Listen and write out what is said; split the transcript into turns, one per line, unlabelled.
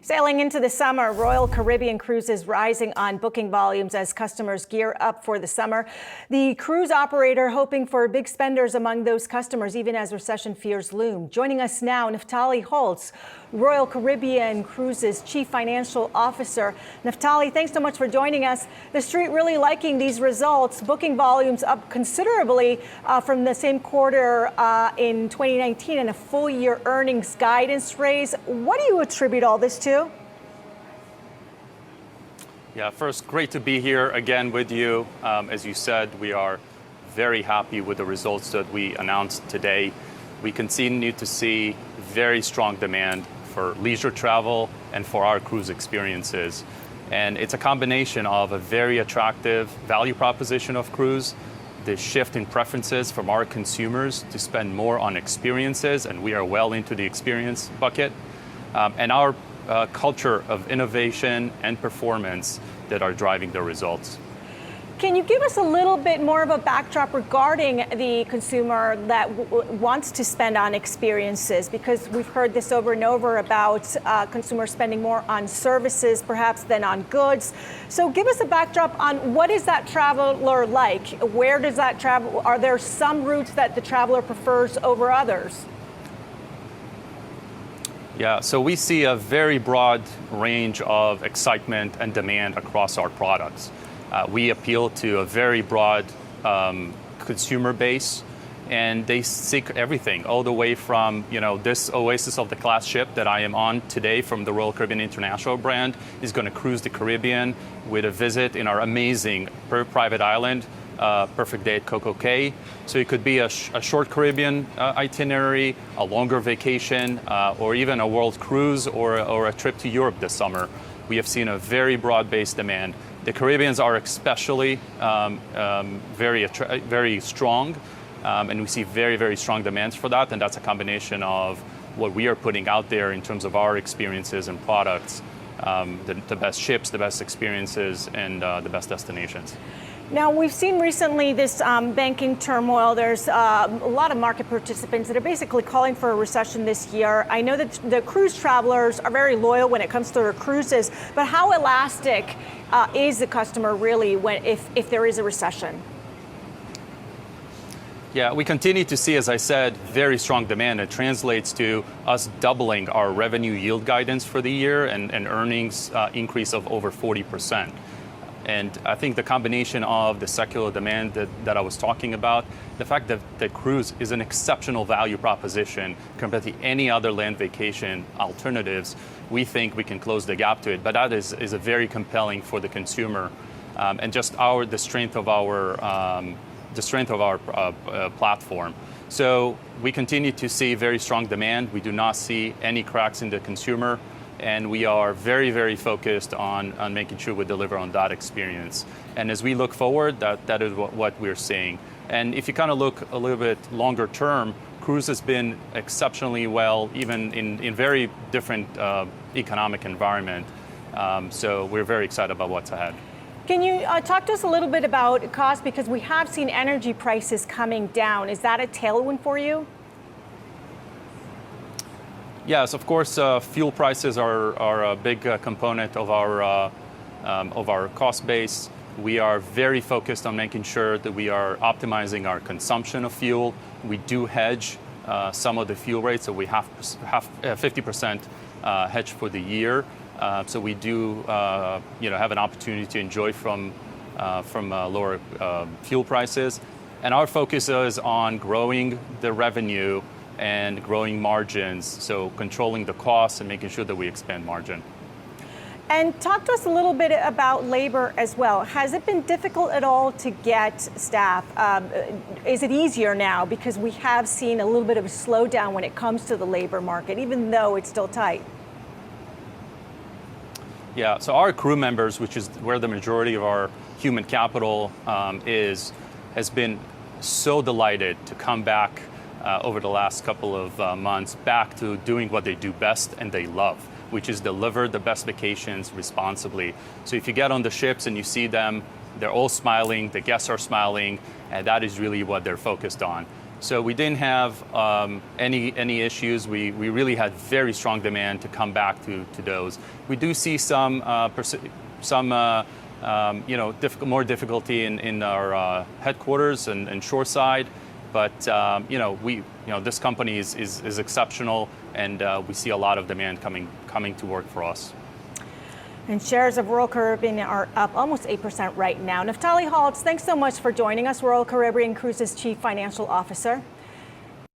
Sailing into the summer, Royal Caribbean Cruises rising on booking volumes as customers gear up for the summer. The cruise operator hoping for big spenders among those customers, even as recession fears loom. Joining us now, Naftali Holtz, Royal Caribbean Cruises Chief Financial Officer. Naftali, thanks so much for joining us. The street really liking these results. Booking volumes up considerably from the same quarter in 2019 and a full year earnings guidance raise. What do you attribute all this to?
Yeah, first, great to be here again with you. As you said, we are very happy with the results that we announced today. We continue to see very strong demand for leisure travel and for our cruise experiences. And it's a combination of a very attractive value proposition of cruise, the shift in preferences from our consumers to spend more on experiences, and we are well into the experience bucket, and our culture of innovation and performance that are driving the results.
Can you give us a little bit more of a backdrop regarding the consumer that wants to spend on experiences? Because we've heard this over and over about consumers spending more on services perhaps than on goods. So give us a backdrop on what is that traveler like? Where does that travel? Are there some routes that the traveler prefers over others?
Yeah, so we see a very broad range of excitement and demand across our products. We appeal to a very broad consumer base, and they seek everything, all the way from, this Oasis of the Class ship that I am on today from the Royal Caribbean International brand is going to cruise the Caribbean with a visit in our amazing private island, Perfect Day at Coco Cay. So it could be a short Caribbean itinerary, a longer vacation, or even a world cruise or a trip to Europe this summer. We have seen a very broad-based demand. The Caribbeans are especially very strong, and we see very, very strong demands for that, and that's a combination of what we are putting out there in terms of our experiences and products, the best ships, the best experiences, and the best destinations.
Now, we've seen recently this banking turmoil. There's a lot of market participants that are basically calling for a recession this year. I know that the cruise travelers are very loyal when it comes to their cruises, but how elastic is the customer really if there is a recession?
Yeah, we continue to see, as I said, very strong demand. It translates to us doubling our revenue yield guidance for the year and earnings increase of over 40%. And I think the combination of the secular demand that I was talking about, the fact that cruise is an exceptional value proposition compared to any other land vacation alternatives, we think we can close the gap to it. But that is a very compelling for the consumer, and just the strength of our platform. So we continue to see very strong demand. We do not see any cracks in the consumer. And we are very, very focused on making sure we deliver on that experience. And as we look forward, that is what we're seeing. And if you kind of look a little bit longer term, cruise has been exceptionally well, even in very different economic environment. So we're very excited about what's ahead.
Can you talk to us a little bit about cost? Because we have seen energy prices coming down. Is that a tailwind for you?
Yes, of course, fuel prices are a big component of our cost base. We are very focused on making sure that we are optimizing our consumption of fuel. We do hedge some of the fuel rates, so we have 50% hedge for the year. So we do have an opportunity to enjoy from lower fuel prices. And our focus is on growing the revenue and growing margins, so controlling the costs and making sure that we expand margin.
And talk to us a little bit about labor as well. Has it been difficult at all to get staff? Is it easier now? Because we have seen a little bit of a slowdown when it comes to the labor market, even though it's still tight.
Yeah, so our crew members, which is where the majority of our human capital has been so delighted to come back over the last couple of months back to doing what they do best and they love, which is deliver the best vacations responsibly. So if you get on the ships and you see them, they're all smiling, the guests are smiling, and that is really what they're focused on. So we didn't have any issues. We really had very strong demand to come back to those. We do see some more difficulty in our headquarters and shoreside, but this company is exceptional, and we see a lot of demand coming to work for us.
And shares of Royal Caribbean are up almost 8% right now. Naftali Holtz, thanks so much for joining us, Royal Caribbean Cruises Chief Financial Officer.